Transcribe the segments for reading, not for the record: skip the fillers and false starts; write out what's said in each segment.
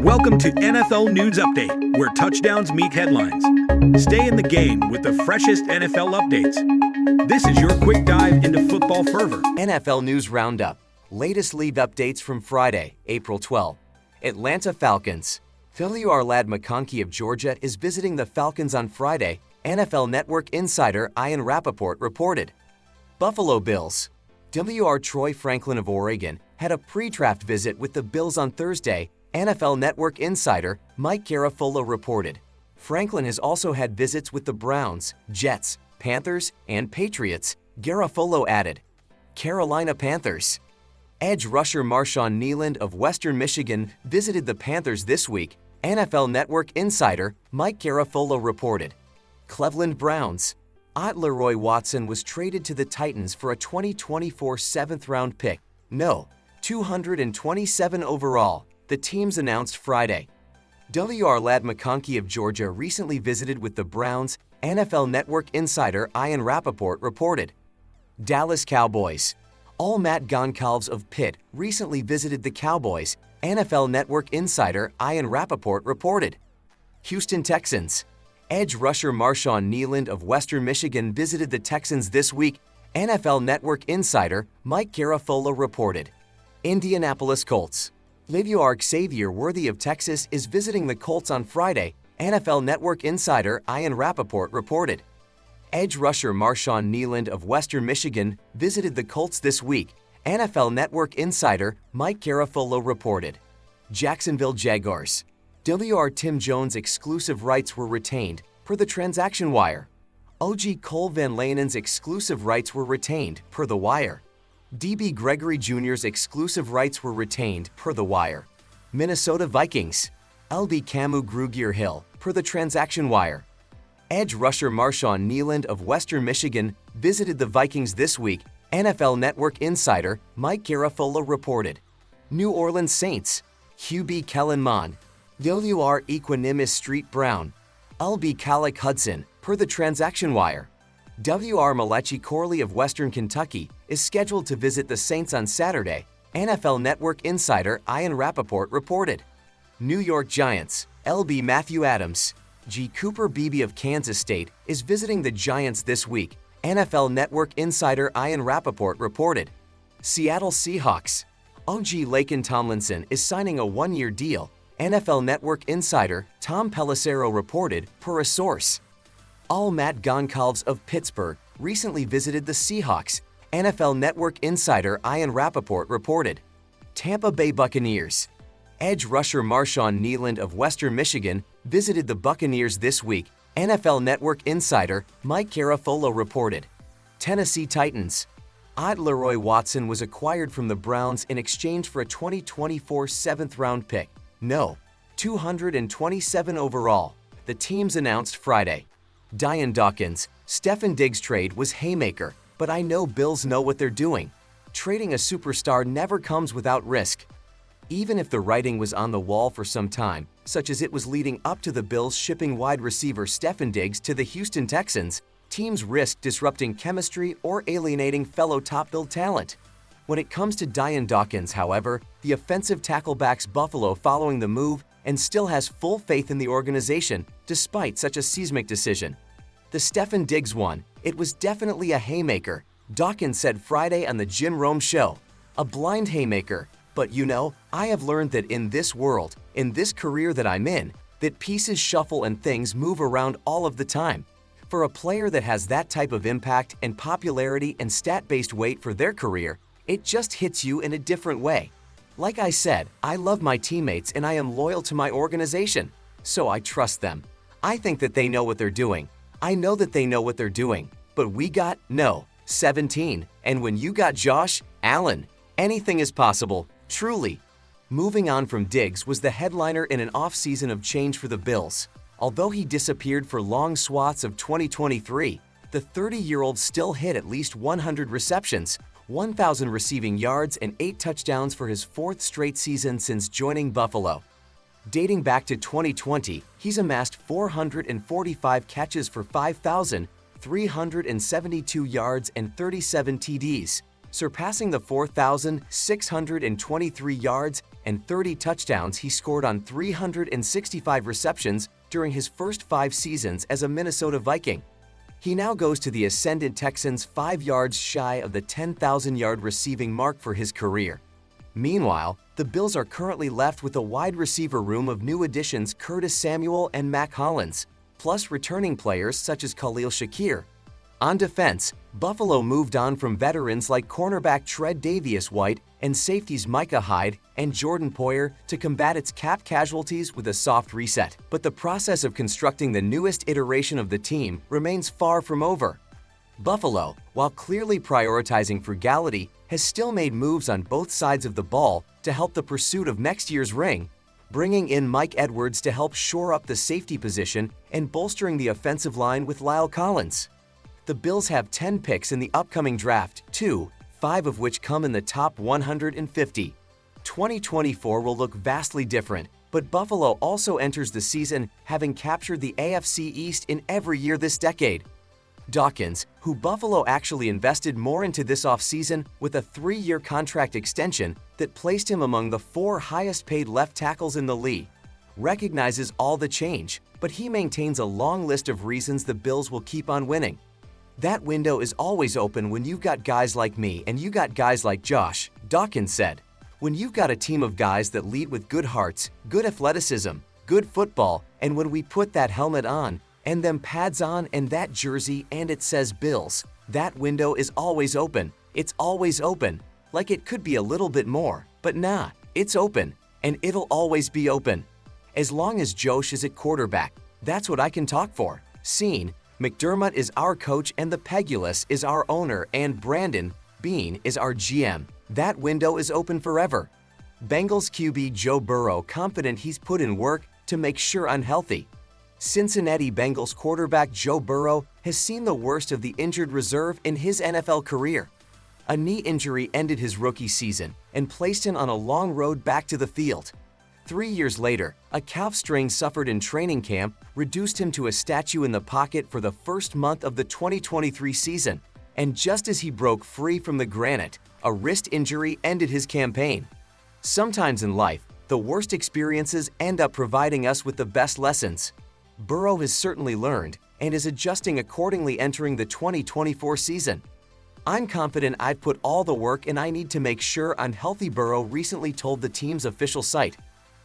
Welcome to NFL News Update, where touchdowns meet headlines. Stay in the game with the freshest NFL updates. This is your quick dive into football fervor. NFL News Roundup. Latest league updates from Friday, April 12. Atlanta Falcons. WR lad McConkey of Georgia is visiting the Falcons on Friday, NFL Network insider Ian Rappaport reported. Buffalo Bills. WR Troy Franklin of Oregon had a pre-draft visit with the Bills on Thursday, NFL Network insider Mike Garafolo reported. Franklin has also had visits with the Browns, Jets, Panthers, and Patriots, Garafolo added. Carolina Panthers. Edge rusher Marshawn Kneeland of Western Michigan visited the Panthers this week, NFL Network insider Mike Garafolo reported. Cleveland Browns. Leroy Watson was traded to the Titans for a 2024 7th-round pick. No, 227 overall, the teams announced Friday. WR lad McConkey of Georgia recently visited with the Browns, NFL Network insider Ian Rappaport reported. Dallas Cowboys. Matt Goncalves of Pitt recently visited the Cowboys, NFL Network insider Ian Rappaport reported. Houston Texans. Edge rusher Marshawn Kneeland of Western Michigan visited the Texans this week, NFL Network insider Mike Garafolo reported. Indianapolis Colts. LaVar Xavier Worthy of Texas is visiting the Colts on Friday, NFL Network insider Ian Rappaport reported. Edge rusher Marshawn Kneeland of Western Michigan visited the Colts this week, NFL Network insider Mike Garafolo reported. Jacksonville Jaguars. WR Tim Jones exclusive rights were retained, per the transaction wire. OG Cole Van Lanen's exclusive rights were retained, per the wire. DB Gregory Jr.'s exclusive rights were retained, per the wire. Minnesota Vikings. LB Camu Grugier Hill, per the transaction wire. Edge rusher Marshawn Kneeland of Western Michigan visited the Vikings this week, NFL Network insider Mike Garafolo reported. New Orleans Saints. QB Kellen Mond. WR Equanimus Street Brown. LB Calic Hudson, per the transaction wire. WR Malachi Corley of Western Kentucky is scheduled to visit the Saints on Saturday, NFL Network insider Ian Rappaport reported. New York Giants. LB Matthew Adams. G. Cooper Beebe of Kansas State is visiting the Giants this week, NFL Network insider Ian Rappaport reported. Seattle Seahawks. OG Laken Tomlinson is signing a one-year deal, NFL Network insider Tom Pelissero reported, per a source. Matt Goncalves of Pittsburgh recently visited the Seahawks, NFL Network insider Ian Rappaport reported. Tampa Bay Buccaneers. Edge rusher Marshawn Kneeland of Western Michigan visited the Buccaneers this week, NFL Network insider Mike Garafolo reported. Tennessee Titans. Leroy Watson was acquired from the Browns in exchange for a 2024 7th-round pick. No, 227 overall, the teams announced Friday. Dion Dawkins. Stefon Diggs trade was haymaker, but I know Bills know what they're doing. Trading a superstar never comes without risk. Even if the writing was on the wall for some time, such as it was leading up to the Bills shipping wide receiver Stefon Diggs to the Houston Texans, teams risk disrupting chemistry or alienating fellow top-billed talent. When it comes to Dion Dawkins, however, the offensive tackle backs Buffalo following the move and still has full faith in the organization, despite such a seismic decision. The Stefon Diggs one, it was definitely a haymaker, Dawkins said Friday on the Jim Rome Show. A blind haymaker, but you know, I have learned that in this world, in this career that I'm in, that pieces shuffle and things move around all of the time. For a player that has that type of impact and popularity and stat-based weight for their career, it just hits you in a different way. Like I said, I love my teammates and I am loyal to my organization, so I trust them. I think that they know what they're doing. I know that they know what they're doing, but we got, 17, and when you got Josh Allen, anything is possible, truly. Moving on from Diggs was the headliner in an offseason of change for the Bills. Although he disappeared for long swaths of 2023, the 30-year-old still hit at least 100 receptions, 1,000 receiving yards, and 8 touchdowns for his 4th straight season since joining Buffalo. Dating back to 2020, he's amassed 445 catches for 5,372 yards and 37 TDs, surpassing the 4,623 yards and 30 touchdowns he scored on 365 receptions during his first 5 seasons as a Minnesota Viking. He now goes to the ascendant Texans 5 yards shy of the 10,000-yard receiving mark for his career. Meanwhile, the Bills are currently left with a wide receiver room of new additions Curtis Samuel and Mac Hollins, plus returning players such as Khalil Shakir. On defense, Buffalo moved on from veterans like cornerback Tre'Davious White and safeties Micah Hyde and Jordan Poyer to combat its cap casualties with a soft reset. But the process of constructing the newest iteration of the team remains far from over. Buffalo, while clearly prioritizing frugality, has still made moves on both sides of the ball to help the pursuit of next year's ring, bringing in Mike Edwards to help shore up the safety position and bolstering the offensive line with Lyle Collins. The Bills have 10 picks in the upcoming draft, 5 of which come in the top 150. 2024 will look vastly different, but Buffalo also enters the season having captured the AFC East in every year this decade. Dawkins, who Buffalo actually invested more into this offseason with a 3-year contract extension that placed him among the 4 highest-paid left tackles in the league, recognizes all the change, but he maintains a long list of reasons the Bills will keep on winning. That window is always open when you've got guys like me and you got guys like Josh, Dawkins said. When you've got a team of guys that lead with good hearts, good athleticism, good football, and when we put that helmet on, and them pads on and that jersey and it says Bills, that window is always open. It's always open. Like it could be a little bit more, but nah, it's open, and it'll always be open. As long as Josh is at quarterback, that's what I can talk for. Scene, McDermott is our coach and the Pegulus is our owner and Brandon Beane is our GM. That window is open forever. Bengals QB Joe Burrow confident he's put in work to make sure I'm healthy. Cincinnati Bengals quarterback Joe Burrow has seen the worst of the injured reserve in his NFL career. A knee injury ended his rookie season and placed him on a long road back to the field. 3 years later, a calf strain suffered in training camp reduced him to a statue in the pocket for the first month of the 2023 season, and just as he broke free from the granite, a wrist injury ended his campaign. Sometimes in life, the worst experiences end up providing us with the best lessons. Burrow has certainly learned and is adjusting accordingly entering the 2024 season. I'm confident I've put all the work and I need to make sure I'm healthy, Burrow recently told the team's official site.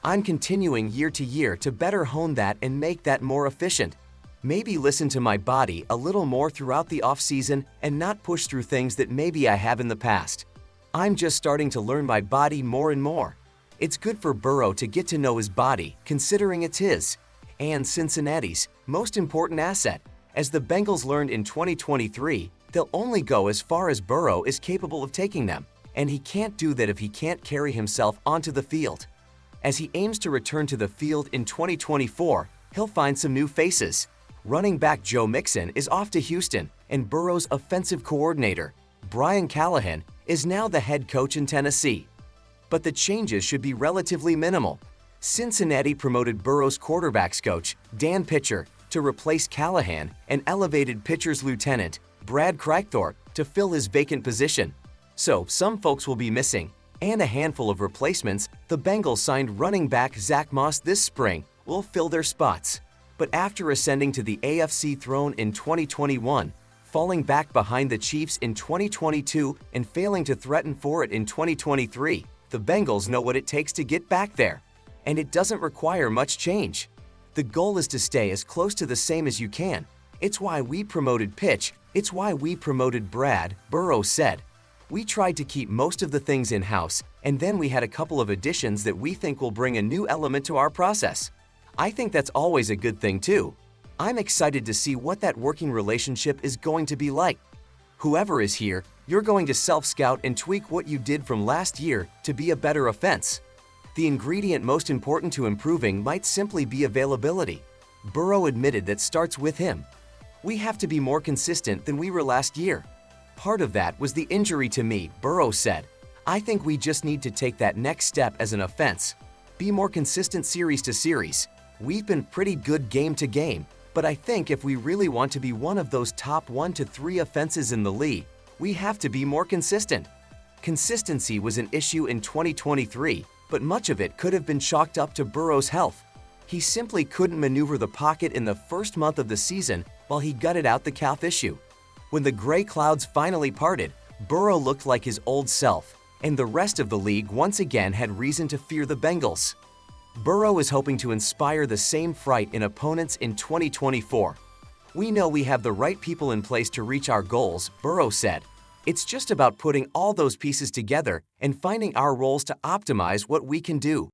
I'm continuing year to year to better hone that and make that more efficient. Maybe listen to my body a little more throughout the offseason and not push through things that maybe I have in the past. I'm just starting to learn my body more and more. It's good for Burrow to get to know his body, considering it's his and Cincinnati's most important asset. As the Bengals learned in 2023, they'll only go as far as Burrow is capable of taking them, and he can't do that if he can't carry himself onto the field. As he aims to return to the field in 2024, he'll find some new faces. Running back Joe Mixon is off to Houston, and Burrow's offensive coordinator, Brian Callahan, is now the head coach in Tennessee. But the changes should be relatively minimal. Cincinnati promoted Burrow's quarterbacks coach, Dan Pitcher, to replace Callahan and elevated Pitcher's lieutenant, Brad Krykthorpe, to fill his vacant position. So some folks will be missing, and a handful of replacements. The Bengals signed running back Zach Moss this spring will fill their spots. But after ascending to the AFC throne in 2021, falling back behind the Chiefs in 2022 and failing to threaten for it in 2023, the Bengals know what it takes to get back there. And it doesn't require much change. The goal is to stay as close to the same as you can. It's why we promoted Pitch. It's why we promoted Brad, Burrow said. We tried to keep most of the things in-house, and then we had a couple of additions that we think will bring a new element to our process. I think that's always a good thing too. I'm excited to see what that working relationship is going to be like. Whoever is here, you're going to self-scout and tweak what you did from last year to be a better offense. The ingredient most important to improving might simply be availability. Burrow admitted that starts with him. We have to be more consistent than we were last year. Part of that was the injury to me, Burrow said. I think we just need to take that next step as an offense. Be more consistent series to series. We've been pretty good game to game, but I think if we really want to be one of those top 1 to 3 offenses in the league, we have to be more consistent. Consistency was an issue in 2023, but much of it could have been chalked up to Burrow's health. He simply couldn't maneuver the pocket in the first month of the season while he gutted out the calf issue. When the gray clouds finally parted, Burrow looked like his old self, and the rest of the league once again had reason to fear the Bengals. Burrow is hoping to inspire the same fright in opponents in 2024. "We know we have the right people in place to reach our goals," Burrow said. "It's just about putting all those pieces together and finding our roles to optimize what we can do."